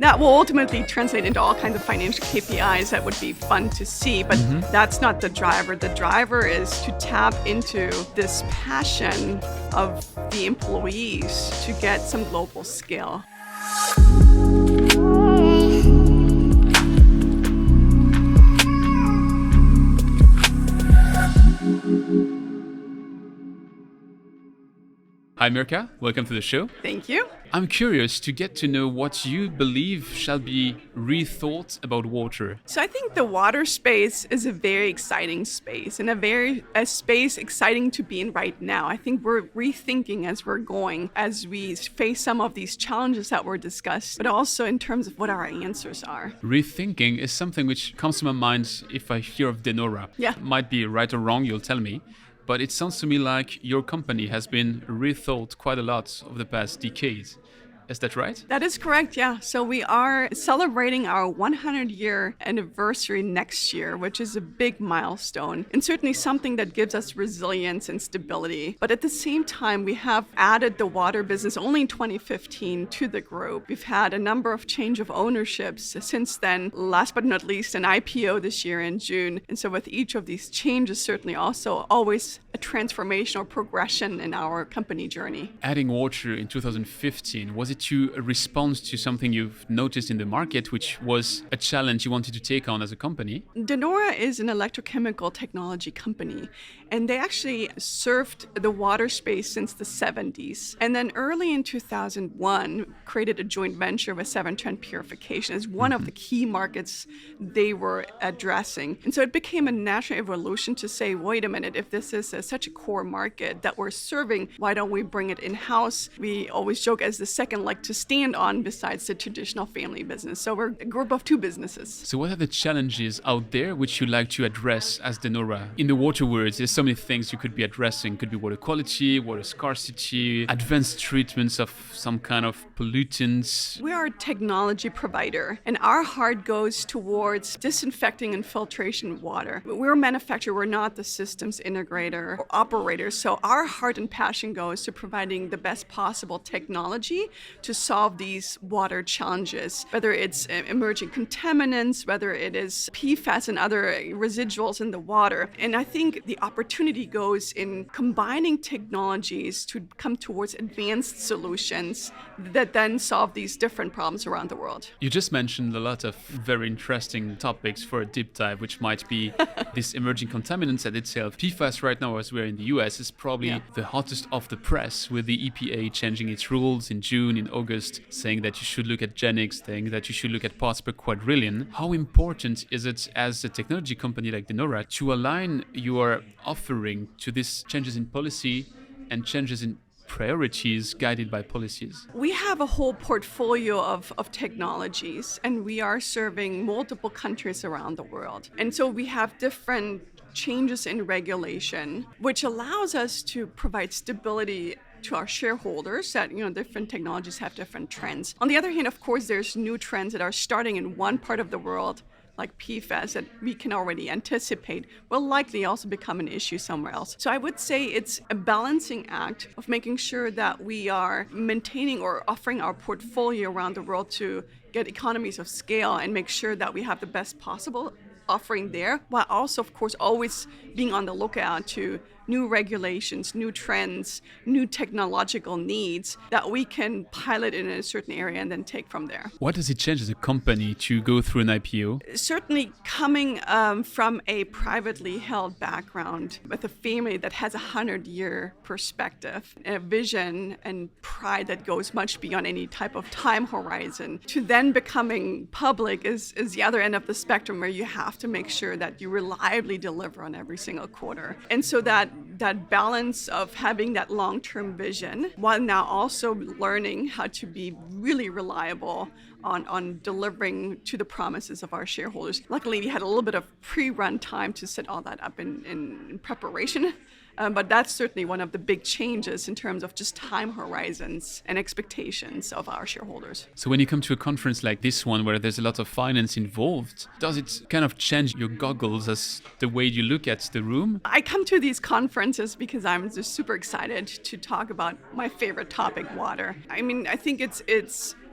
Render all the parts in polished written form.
That will ultimately translate into all kinds of financial KPIs that would be fun to see, but that's not the driver. The driver is to tap into this passion of the employees to get some global scale. Hi Mirka, welcome to the show. Thank you. I'm curious to get to know what you believe shall be rethought about water. So I think the water space is a very exciting space and a space exciting to be in right now. I think we're rethinking as we're going, as we face some of these challenges that were discussed, but also in terms of what our answers are. Rethinking is something which comes to my mind if I hear of Nora. Yeah. Might be right or wrong, you'll tell me. But it sounds to me like your company has been rethought quite a lot over the past decades. Is that right? That is correct, yeah. So we are celebrating our 100-year anniversary next year, which is a big milestone and certainly something that gives us resilience and stability. But at the same time, we have added the water business only in 2015 to the group. We've had a number of change of ownerships since then, last but not least, an IPO this year in June. And so with each of these changes, certainly also always a transformational progression in our company journey. Adding water in 2015, was it to a response to something you've noticed in the market, which was a challenge you wanted to take on as a company? Nora is an electrochemical technology company, and they actually served the water space since the 70s. And then early in 2001, created a joint venture with Severn Trent Purification as one of the key markets they were addressing. And so it became a natural evolution to say, wait a minute, if this is such a core market that we're serving, why don't we bring it in-house? We always joke as the second leg to stand on besides the traditional family business. So we're a group of two businesses. So what are the challenges out there which you like to address as Nora? In the water world, there's so many things you could be addressing. Could be water quality, water scarcity, advanced treatments of some kind of pollutants. We are a technology provider, and our heart goes towards disinfecting and filtration water. We're a manufacturer, we're not the systems integrator or operator. So our heart and passion goes to providing the best possible technology to solve these water challenges, whether it's emerging contaminants, whether it is PFAS and other residuals in the water. And I think the opportunity goes in combining technologies to come towards advanced solutions that then solve these different problems around the world. You just mentioned a lot of very interesting topics for a deep dive, which might be this emerging contaminants at itself. PFAS right now, as we're in the US, is probably the hottest off the press, with the EPA changing its rules in June, in August, saying that you should look at GenX, saying that you should look at parts per quadrillion. How important is it as a technology company like Nora to align your offering to these changes in policy and changes in priorities guided by policies? We have a whole portfolio of technologies, and we are serving multiple countries around the world. And so we have different changes in regulation, which allows us to provide stability to our shareholders that, different technologies have different trends. On the other hand, of course, there's new trends that are starting in one part of the world, like PFAS, that we can already anticipate will likely also become an issue somewhere else. So I would say it's a balancing act of making sure that we are maintaining or offering our portfolio around the world to get economies of scale and make sure that we have the best possible offering there, while also, of course, always being on the lookout to new regulations, new trends, new technological needs that we can pilot in a certain area and then take from there. What does it change as a company to go through an IPO? Certainly coming from a privately held background with a family that has a 100-year perspective, a vision and pride that goes much beyond any type of time horizon, to then becoming public is the other end of the spectrum, where you have to make sure that you reliably deliver on every single quarter. And so that balance of having that long-term vision, while now also learning how to be really reliable on delivering to the promises of our shareholders. Luckily, we had a little bit of pre-run time to set all that up in preparation. But that's certainly one of the big changes in terms of just time horizons and expectations of our shareholders. So when you come to a conference like this one, where there's a lot of finance involved, does it kind of change your goggles as the way you look at the room? I come to these conferences because I'm just super excited to talk about my favorite topic, water. I mean, I think it's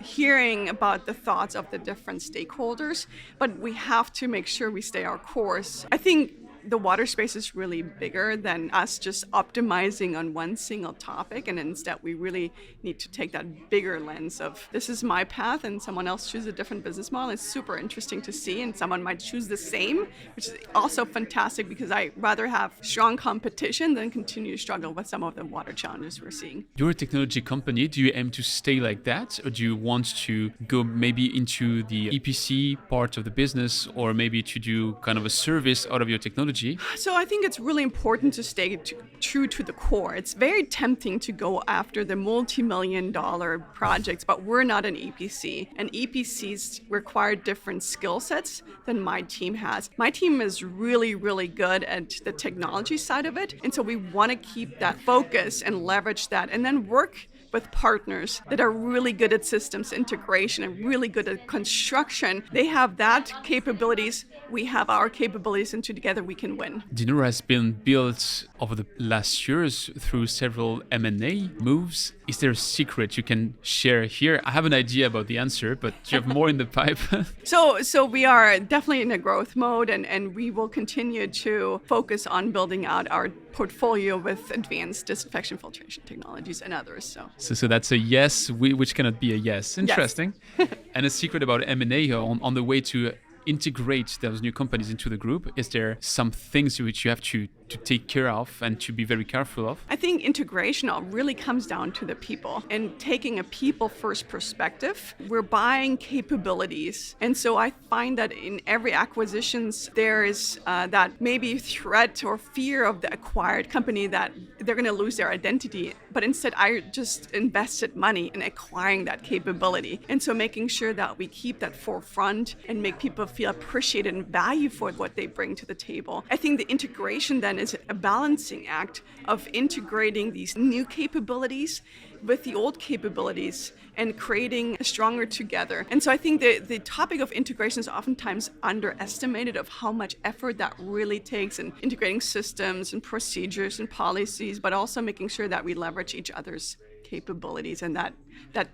hearing about the thoughts of the different stakeholders, but we have to make sure we stay our course. I think the water space is really bigger than us just optimizing on one single topic, and instead we really need to take that bigger lens of this is my path and someone else chooses a different business model. It's super interesting to see, and someone might choose the same, which is also fantastic because I rather have strong competition than continue to struggle with some of the water challenges we're seeing. You're a technology company. Do you aim to stay like that, or do you want to go maybe into the EPC part of the business, or maybe to do kind of a service out of your technology? So I think it's really important to stay true to the core. It's very tempting to go after the multi-million-dollar projects, but we're not an EPC. And EPCs require different skill sets than my team has. My team is really, really good at the technology side of it. And so we want to keep that focus and leverage that, and then work with partners that are really good at systems integration and really good at construction. They have that capabilities, we have our capabilities, and together we can win. De Nora has been built over the last years through several M&A moves. Is there a secret you can share here? I have an idea about the answer, but do you have more in the pipe? So we are definitely in a growth mode, and we will continue to focus on building out our portfolio with advanced disinfection filtration technologies and others. So that's a yes, which cannot be a yes. Interesting. Yes. And a secret about M&A on the way to integrate those new companies into the group? Is there some things which you have to take care of and to be very careful of? I think integration really comes down to the people and taking a people-first perspective. We're buying capabilities. And so I find that in every acquisitions, there is that maybe threat or fear of the acquired company that they're going to lose their identity. But instead, I just invested money in acquiring that capability. And so making sure that we keep that forefront and make people feel appreciated and value for what they bring to the table. I think the integration then is a balancing act of integrating these new capabilities with the old capabilities and creating stronger together. And so I think the topic of integration is oftentimes underestimated of how much effort that really takes in integrating systems and procedures and policies, but also making sure that we leverage each other's capabilities and that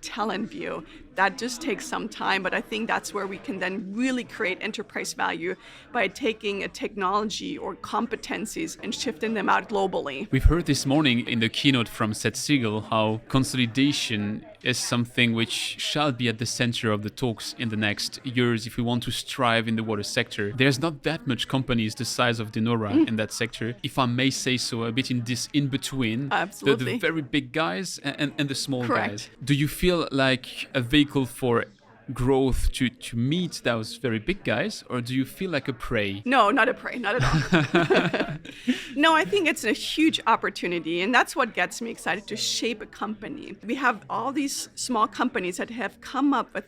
talent view. That just takes some time, but I think that's where we can then really create enterprise value by taking a technology or competencies and shifting them out globally. We've heard this morning in the keynote from Seth Siegel how consolidation is something which shall be at the center of the talks in the next years if we want to strive in the water sector. There's not that much companies the size of De Nora in that sector, if I may say so, a bit in this in-between. Absolutely. The very big guys and the small Correct. guys. Do you feel like a vehicle for growth to meet those very big guys, or do you feel like a prey? No, not a prey, not at all. No, I think it's a huge opportunity, and that's what gets me excited to shape a company. We have all these small companies that have come up with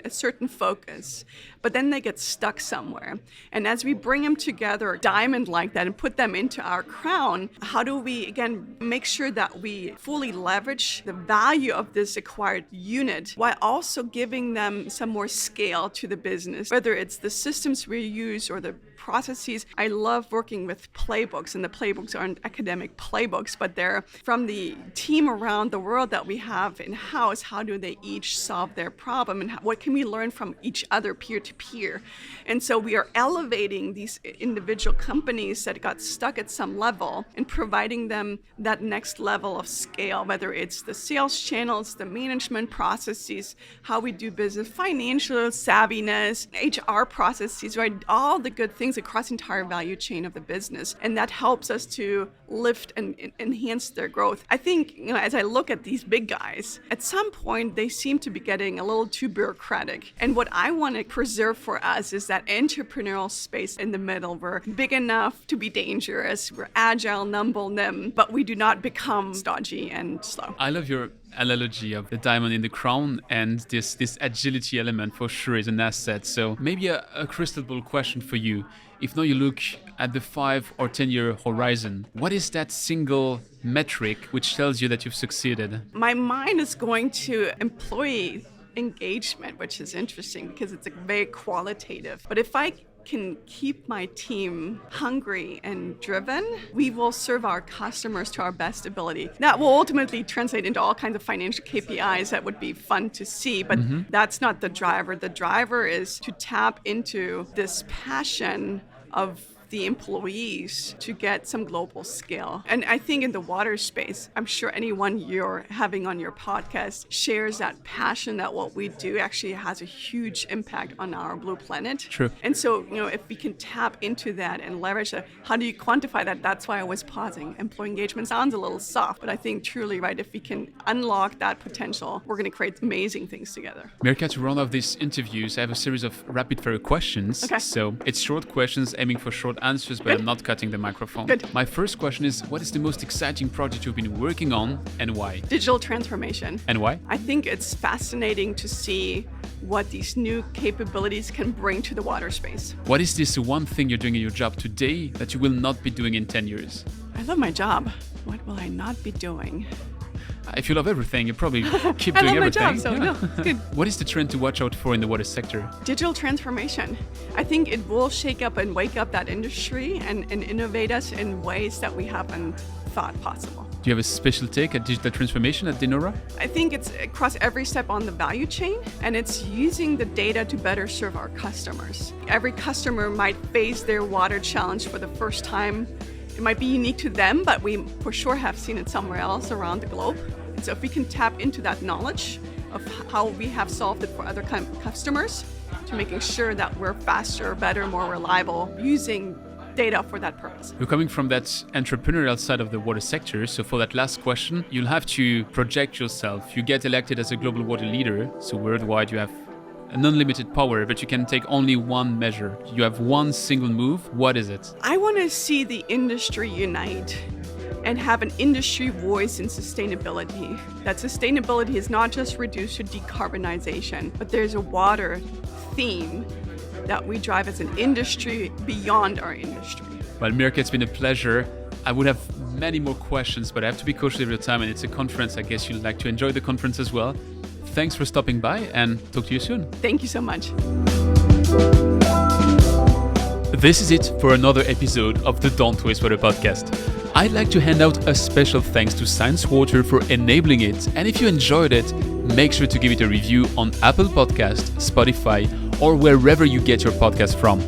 a certain focus, but then they get stuck somewhere. And as we bring them together, diamond like that, and put them into our crown, how do we, again, make sure that we fully leverage the value of this acquired unit while also giving them some more scale to the business, whether it's the systems we use or the processes. I love working with playbooks, and the playbooks aren't academic playbooks, but they're from the team around the world that we have in-house. How do they each solve their problem, and what can we learn from each other peer-to-peer? And so we are elevating these individual companies that got stuck at some level and providing them that next level of scale, whether it's the sales channels, the management processes, how we do business, financial savviness, HR processes, right? All the good things across the entire value chain of the business. And that helps us to lift and enhance their growth. I think, as I look at these big guys, at some point they seem to be getting a little too bureaucratic. And what I want to preserve for us is that entrepreneurial space in the middle. We're big enough to be dangerous. We're agile, nimble, but we do not become stodgy and slow. I love your analogy of the diamond in the crown, and this agility element for sure is an asset. So maybe a crystal ball question for you. If now you look at the 5 or 10 year horizon, what is that single metric which tells you that you've succeeded? My mind is going to employee engagement, which is interesting because it's very qualitative. But if I can keep my team hungry and driven, we will serve our customers to our best ability. That will ultimately translate into all kinds of financial KPIs that would be fun to see, but that's not the driver. The driver is to tap into this passion of the employees to get some global scale. And I think in the water space, I'm sure anyone you're having on your podcast shares that passion that what we do actually has a huge impact on our blue planet. True. And so, if we can tap into that and leverage that, how do you quantify that? That's why I was pausing. Employee engagement sounds a little soft, but I think truly, right, if we can unlock that potential, we're going to create amazing things together. Mirka, to round off these interviews, I have a series of rapid fire questions. Okay. So it's short questions aiming for short answers, but Good. I'm not cutting the microphone. Good. My first question is, what is the most exciting project you've been working on and why? Digital transformation. And why? I think it's fascinating to see what these new capabilities can bring to the water space. What is this one thing you're doing in your job today that you will not be doing in 10 years? I love my job. What will I not be doing? If you love everything, you probably keep I doing love my everything. job, so no, it's good. What is the trend to watch out for in the water sector? Digital transformation. I think it will shake up and wake up that industry and innovate us in ways that we haven't thought possible. Do you have a special take at digital transformation at Nora? I think it's across every step on the value chain, and it's using the data to better serve our customers. Every customer might face their water challenge for the first time. It might be unique to them, but we for sure have seen it somewhere else around the globe. And so if we can tap into that knowledge of how we have solved it for other customers, to making sure that we're faster, better, more reliable, using data for that purpose. You're coming from that entrepreneurial side of the water sector, so for that last question, you'll have to project yourself. You get elected as a global water leader, so worldwide you have an unlimited power, but you can take only one measure. You have one single move. What is it? I want to see the industry unite and have an industry voice in sustainability. That sustainability is not just reduced to decarbonization, but there's a water theme that we drive as an industry beyond our industry. Well, Mirka, it's been a pleasure. I would have many more questions, but I have to be cautious of your time, and it's a conference. I guess you'd like to enjoy the conference as well. Thanks for stopping by, and talk to you soon. Thank you so much. This is it for another episode of the Don't Waste Water podcast. I'd like to hand out a special thanks to Science Water for enabling it, and if you enjoyed it, make sure to give it a review on Apple Podcasts, Spotify, or wherever you get your podcast from.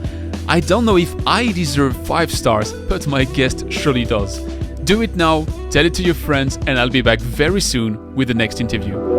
I don't know if I deserve 5 stars, but my guest surely does. Do it now, tell it to your friends, and I'll be back very soon with the next interview.